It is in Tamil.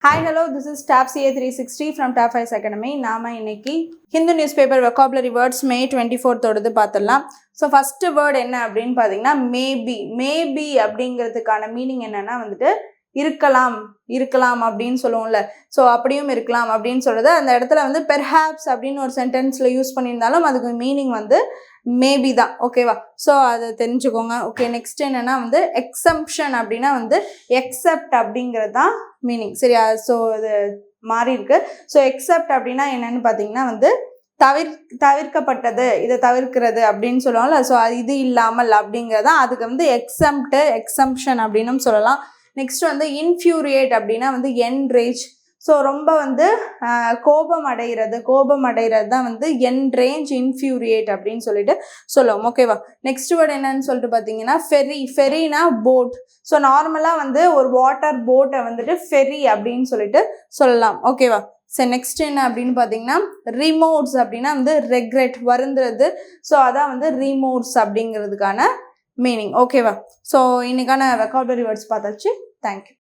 Hi, hello, this is TAP CA360 from TAP Ice Academy. நாம இன்னைக்கு Hindu newspaper vocabulary words May 24th ஓடது பார்த்தலாம். ஸோ ஃபர்ஸ்ட் வேர்ட் என்ன அப்படின்னு பார்த்தீங்கன்னா மேபி. மேபி அப்படிங்கிறதுக்கான மீனிங் என்னன்னா வந்துட்டு இருக்கலாம் அப்படின்னு சொல்லுவோம்ல. ஸோ அப்படியும் இருக்கலாம் அப்படின்னு சொல்றது அந்த இடத்துல வந்து பெர்ஹாப்ஸ் அப்படின்னு ஒரு சென்டென்ஸ்ல யூஸ் பண்ணியிருந்தாலும் அதுக்கு மீனிங் வந்து மேபி தான். ஓகேவா? ஸோ அதை தெரிஞ்சுக்கோங்க. ஓகே, நெக்ஸ்ட் என்னன்னா வந்து எக்ஸம்ஷன் அப்படின்னா வந்து எக்ஸப்ட் அப்படிங்கிறது தான் மீனிங். சரியா? ஸோ இது மாறி இருக்கு. ஸோ எக்ஸப்ட் அப்படின்னா என்னன்னு பார்த்தீங்கன்னா வந்து தவிர்க்கப்பட்டது, இதை தவிர்க்கிறது அப்படின்னு சொல்லுவாங்கல்ல. ஸோ இது இல்லாமல் அப்படிங்கிறதா அதுக்கு வந்து எக்ஸம்ஷன் அப்படின்னும் சொல்லலாம். நெக்ஸ்ட் வந்து இன்ஃபியூரியேட் அப்படின்னா வந்து என்ரேஜ். ஸோ ரொம்ப வந்து கோபம் அடைகிறது தான் வந்து என்ரேஞ்ச் இன்ஃபியூரியேட் அப்படின்னு சொல்லிட்டு சொல்லுவோம். ஓகேவா? நெக்ஸ்ட் வேர்டு என்னன்னு சொல்லிட்டு பார்த்தீங்கன்னா ஃபெரினா போட். ஸோ நார்மலாக வந்து ஒரு வாட்டர் போட்டை வந்துட்டு ஃபெரி அப்படின்னு சொல்லிட்டு சொல்லலாம். ஓகேவா? ஸோ நெக்ஸ்ட் என்ன அப்படின்னு பார்த்தீங்கன்னா ரிமோட்ஸ் அப்படின்னா வந்து ரெக்ரெட், வருந்துறது. ஸோ அதான் வந்து ரிமோட்ஸ் அப்படிங்கிறதுக்கான மீனிங். ஓகேவா? ஸோ இன்னைக்கான வெக்காபுலரி வேர்ட்ஸ் பார்த்தாச்சு. தேங்க்யூ.